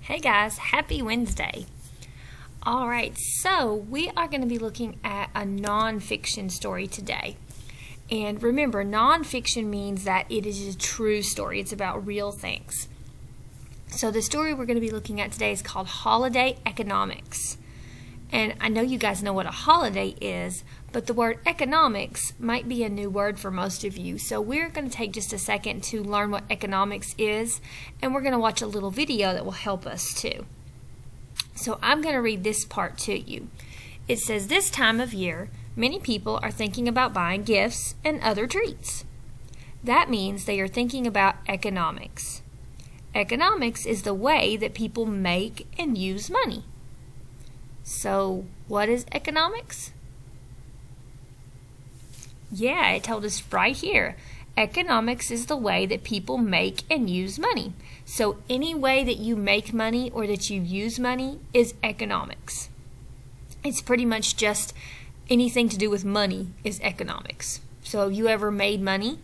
Hey guys, happy Wednesday. Alright, so we are going to be looking at a nonfiction story today. And remember, nonfiction means that it is a true story. It's about real things. So the story we're going to be looking at today is called Holiday Economics. And I know you guys know what a holiday is, but the word economics might be a new word for most of you. So we're going to take just a second to learn what economics is, and we're going to watch a little video that will help us too. So I'm going to read this part to you. It says, this time of year, many people are thinking about buying gifts and other treats. That means they are thinking about economics. Economics is the way that people make and use money. So, what is economics? Yeah, it told us right here. Economics is the way that people make and use money. So, any way that you make money or that you use money is economics. It's pretty much just anything to do with money is economics. So, have you ever made money?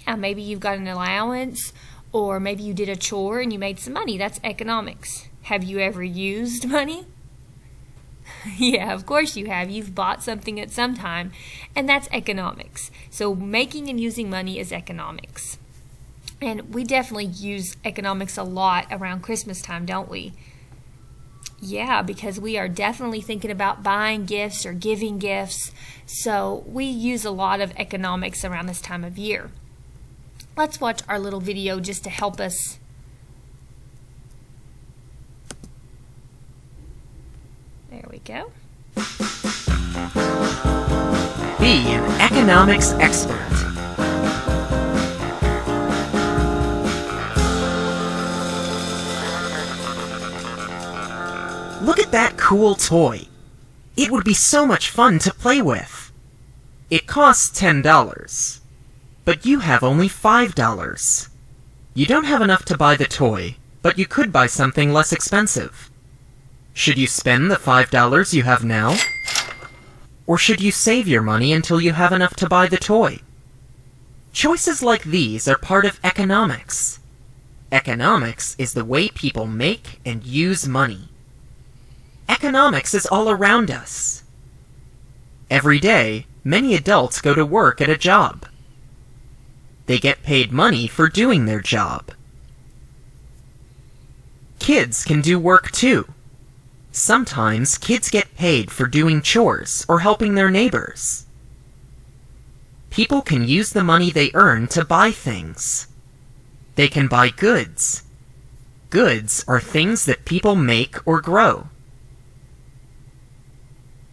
Yeah, maybe you've got an allowance, or maybe you did a chore and you made some money. That's economics. Have you ever used money? Yeah, of course you have. You've bought something at some time, and that's economics. So making and using money is economics. And we definitely use economics a lot around Christmas time, don't we? Yeah, because we are definitely thinking about buying gifts or giving gifts. So we use a lot of economics around this time of year. Let's watch our little video just to help us. There we go. Be an economics expert. Look at that cool toy. It would be so much fun to play with. It costs $10, but you have only $5. You don't have enough to buy the toy, but you could buy something less expensive. Should you spend the $5 you have now? Or should you save your money until you have enough to buy the toy? Choices like these are part of economics. Economics is the way people make and use money. Economics is all around us. Every day, many adults go to work at a job. They get paid money for doing their job. Kids can do work too. Sometimes kids get paid for doing chores or helping their neighbors. People can use the money they earn to buy things. They can buy goods. Goods are things that people make or grow.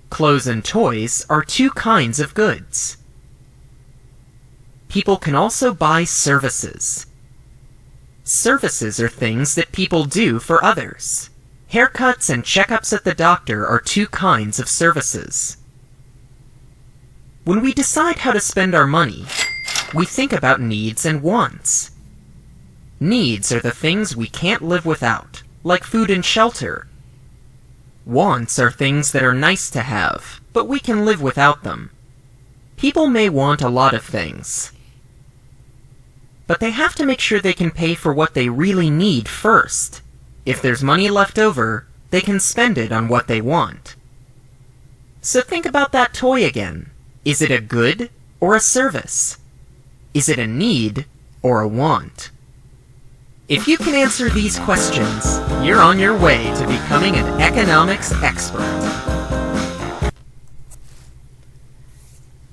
Clothes and toys are two kinds of goods. People can also buy services. Services are things that people do for others. Haircuts and checkups at the doctor are two kinds of services. When we decide how to spend our money, we think about needs and wants. Needs are the things we can't live without, like food and shelter. Wants are things that are nice to have, but we can live without them. People may want a lot of things, but they have to make sure they can pay for what they really need first. If there's money left over, they can spend it on what they want. So think about that toy again. Is it a good or a service? Is it a need or a want? If you can answer these questions, you're on your way to becoming an economics expert.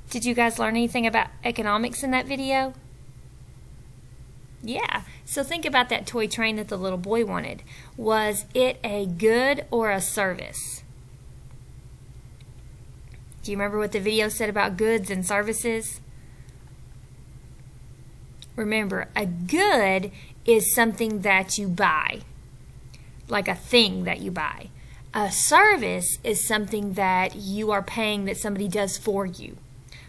Did you guys learn anything about economics in that video? Yeah, so think about that toy train that the little boy wanted. Was it a good or a service? Do you remember what the video said about goods and services? Remember, a good is something that you buy, like a thing that you buy. A service is something that you are paying that somebody does for you.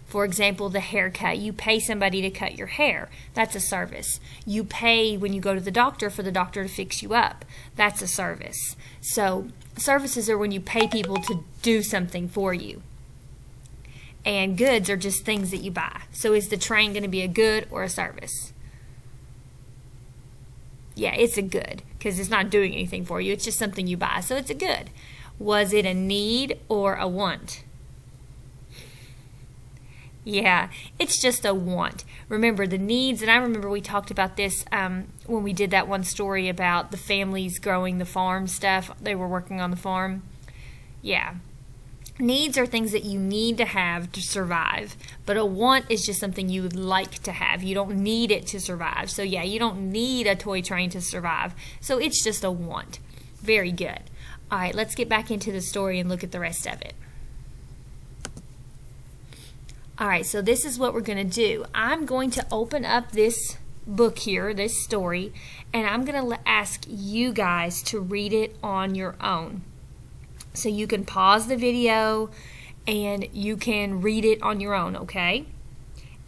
For example, the haircut. You pay somebody to cut your hair. That's a service. You pay when you go to the doctor for the doctor to fix you up. That's a service. So services are when you pay people to do something for you. And goods are just things that you buy. So is the train going to be a good or a service? Yeah, it's a good, because it's not doing anything for you. It's just something you buy, so it's a good. Was it a need or a want? Yeah, it's just a want. Remember the needs, and I remember we talked about this when we did that one story about the families growing the farm stuff. They were working on the farm. Yeah. Needs are things that you need to have to survive, but a want is just something you would like to have. You don't need it to survive. So yeah, you don't need a toy train to survive. So it's just a want. Very good. All right, let's get back into the story and look at the rest of it. All right, so this is what we're going to do. I'm going to open up this book here, this story, and I'm going to ask you guys to read it on your own. So you can pause the video and you can read it on your own, okay?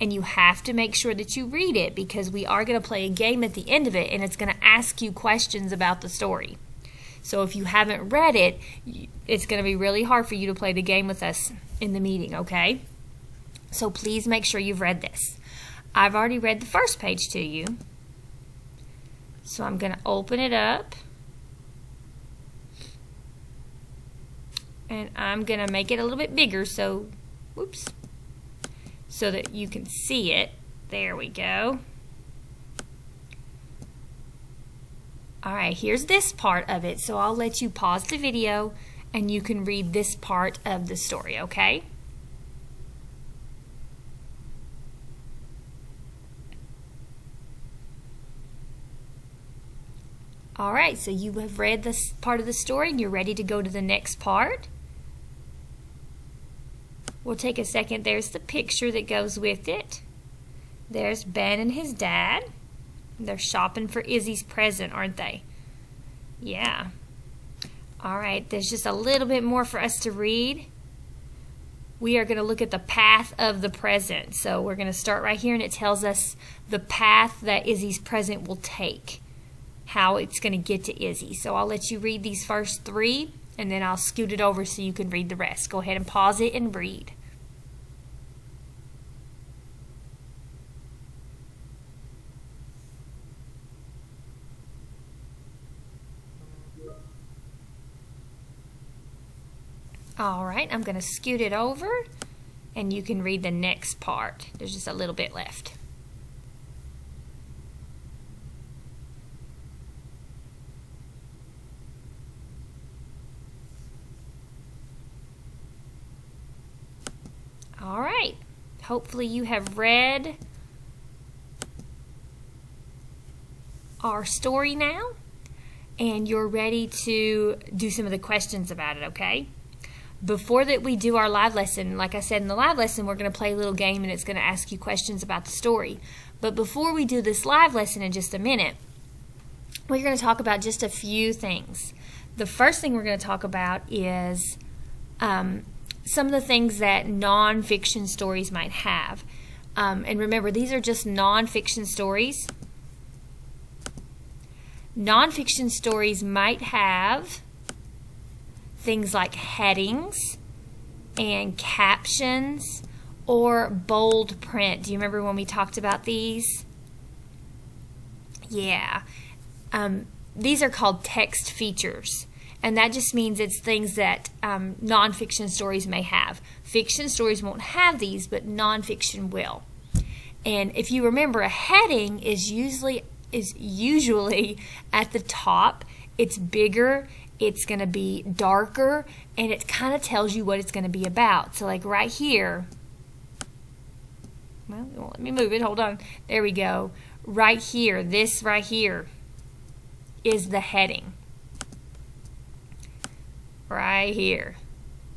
And you have to make sure that you read it because we are going to play a game at the end of it and it's going to ask you questions about the story. So if you haven't read it, it's going to be really hard for you to play the game with us in the meeting, okay? So please make sure you've read this. I've already read the first page to you. So I'm going to open it up. And I'm going to make it a little bit bigger so, whoops, so that you can see it. There we go. All right, here's this part of it. So I'll let you pause the video and you can read this part of the story, okay? All right, so you have read this part of the story and you're ready to go to the next part. We'll take a second. There's the picture that goes with it. There's Ben and his dad. They're shopping for Izzy's present, aren't they? Yeah. All right, there's just a little bit more for us to read. We are going to look at the path of the present. So we're going to start right here, and it tells us the path that Izzy's present will take, how it's going to get to Izzy. So I'll let you read these first three, and then I'll scoot it over so you can read the rest. Go ahead and pause it and read. All right, I'm going to scoot it over, and you can read the next part. There's just a little bit left. All right, hopefully you have read our story now, and you're ready to do some of the questions about it, okay? Before that we do our live lesson, like I said in the live lesson, we're going to play a little game and it's going to ask you questions about the story. But before we do this live lesson in just a minute, we're going to talk about just a few things. The first thing we're going to talk about is some of the things that nonfiction stories might have. And remember, these are just nonfiction stories. Nonfiction stories might have things like headings and captions or bold print. Do you remember when we talked about these? Yeah. These are called text features. And that just means it's things that nonfiction stories may have. Fiction stories won't have these, but nonfiction will. And if you remember, a heading is usually at the top. It's bigger, it's going to be darker, and it kind of tells you what it's going to be about. So like right here, well, it won't let me move it. Hold on. There we go. Right here, this right here is the heading. Right here.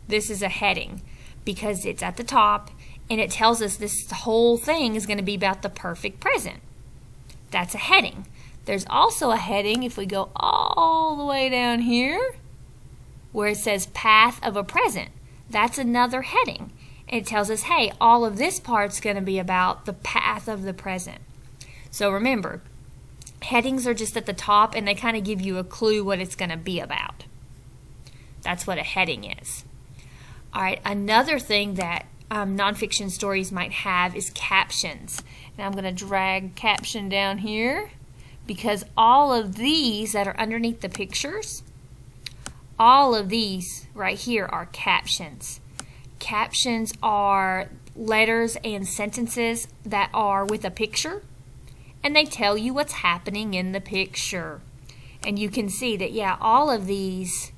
This is a heading because it's at the top and it tells us this whole thing is going to be about the perfect present. That's a heading. There's also a heading if we go all the way down here where it says path of a present. That's another heading. It tells us, hey, all of this part's going to be about the path of the present. So remember, headings are just at the top and they kind of give you a clue what it's going to be about. That's what a heading is. All right, another thing that nonfiction stories might have is captions. And I'm going to drag caption down here because all of these that are underneath the pictures, all of these right here are captions. Captions are letters and sentences that are with a picture, and they tell you what's happening in the picture. And you can see that, yeah, all of these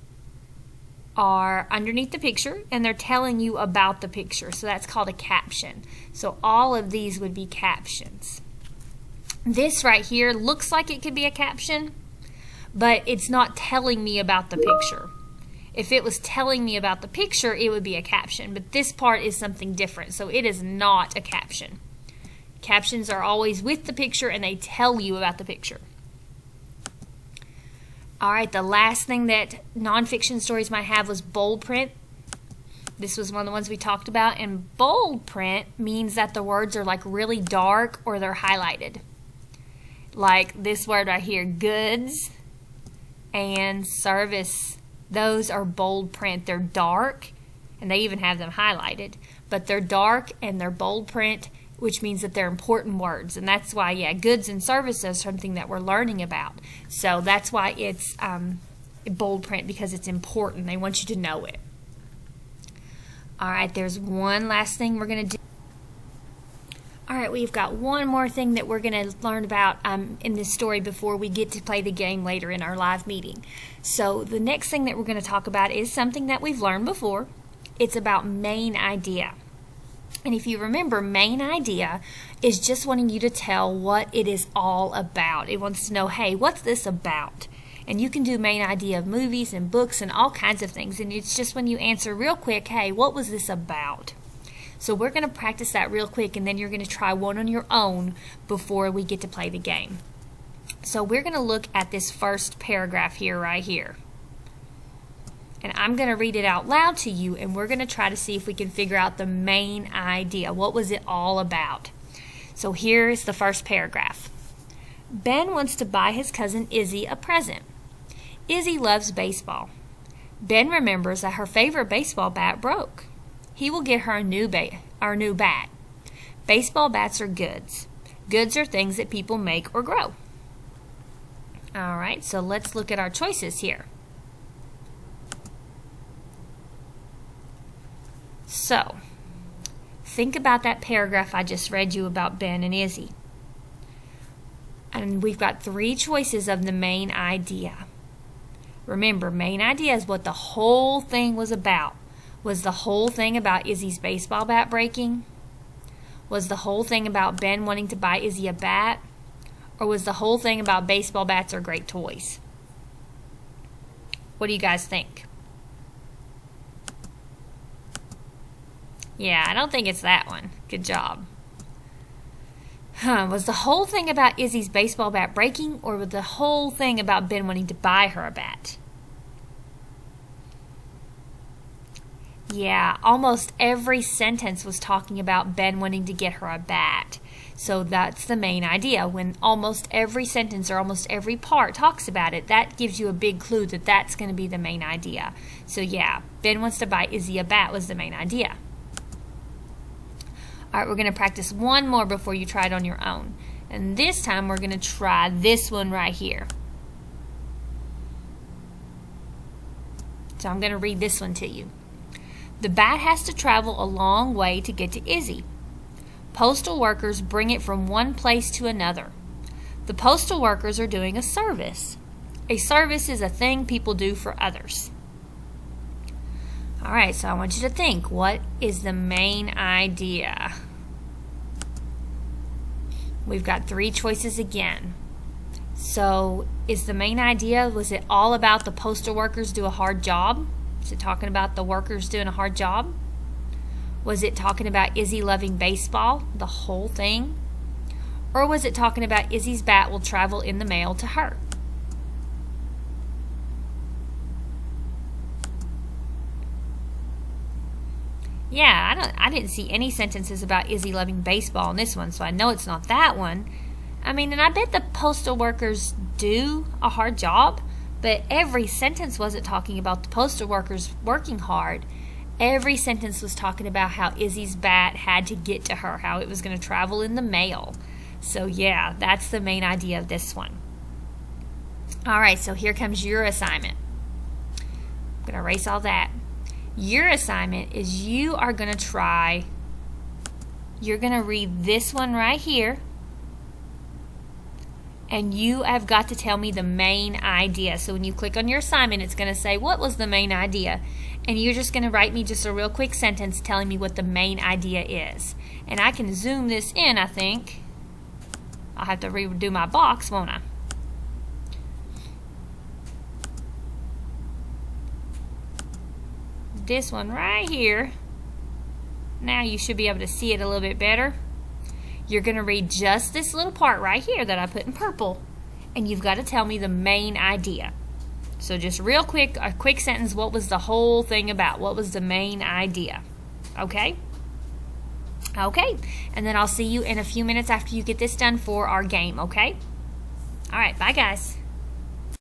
are underneath the picture, and they're telling you about the picture. So that's called a caption. So all of these would be captions. This right here looks like it could be a caption, but it's not telling me about the picture. If it was telling me about the picture, it would be a caption, but this part is something different, so it is not a caption. Captions are always with the picture, and they tell you about the picture. Alright, the last thing that nonfiction stories might have was bold print. This was one of the ones we talked about, and bold print means that the words are like really dark or they're highlighted. Like this word right here, goods and service. Those are bold print. They're dark, and they even have them highlighted, but they're dark and they're bold print, which means that they're important words. And that's why, yeah, goods and services is something that we're learning about. So that's why it's bold print, because it's important. They want you to know it. All right, there's one last thing we're going to do. All right, we've got one more thing that we're going to learn about in this story before we get to play the game later in our live meeting. So the next thing that we're going to talk about is something that we've learned before. It's about main idea. And if you remember, main idea is just wanting you to tell what it is all about. It wants to know, hey, what's this about? And you can do main idea of movies and books and all kinds of things. And it's just when you answer real quick, hey, what was this about? So we're going to practice that real quick, and then you're going to try one on your own before we get to play the game. So we're going to look at this first paragraph here, right here. And I'm going to read it out loud to you, and we're going to try to see if we can figure out the main idea. What was it all about? So here is the first paragraph. Ben wants to buy his cousin Izzy a present. Izzy loves baseball. Ben remembers that her favorite baseball bat broke. He will get her a new bat. Baseball bats are goods. Goods are things that people make or grow. All right, so let's look at our choices here. So, think about that paragraph I just read you about Ben and Izzy. And we've got 3 choices of the main idea. Remember, main idea is what the whole thing was about. Was the whole thing about Izzy's baseball bat breaking? Was the whole thing about Ben wanting to buy Izzy a bat? Or was the whole thing about baseball bats are great toys? What do you guys think? Yeah, I don't think it's that one. Good job. Was the whole thing about Izzy's baseball bat breaking, or was the whole thing about Ben wanting to buy her a bat? Yeah, almost every sentence was talking about Ben wanting to get her a bat. So that's the main idea. When almost every sentence or almost every part talks about it, that gives you a big clue that that's going to be the main idea. So yeah, Ben wants to buy Izzy a bat was the main idea. All right, we're going to practice one more before you try it on your own. And this time we're going to try this one right here. So I'm going to read this one to you. The bat has to travel a long way to get to Izzy. Postal workers bring it from one place to another. The postal workers are doing a service. A service is a thing people do for others. All right, so I want you to think, what is the main idea? We've got 3 choices again. So is the main idea, was it all about the postal workers do a hard job? Is it talking about the workers doing a hard job? Was it talking about Izzy loving baseball, the whole thing? Or was it talking about Izzy's bat will travel in the mail to her? Yeah, I didn't see any sentences about Izzy loving baseball in this one, so I know it's not that one. I mean, and I bet the postal workers do a hard job, but every sentence wasn't talking about the postal workers working hard. Every sentence was talking about how Izzy's bat had to get to her, how it was going to travel in the mail. So yeah, that's the main idea of this one. All right, so here comes your assignment. I'm going to erase all that. Your assignment is you're going to read this one right here, and you have got to tell me the main idea. So when you click on your assignment, it's going to say, what was the main idea? And you're just going to write me just a real quick sentence telling me what the main idea is. And I can zoom this in, I think. I'll have to redo my box, won't I? This one right here. Now you should be able to see it a little bit better. You're going to read just this little part right here that I put in purple, and you've got to tell me the main idea. So just real quick, a quick sentence, what was the whole thing about? What was the main idea? Okay? Okay, and then I'll see you in a few minutes after you get this done for our game, okay? All right, bye guys.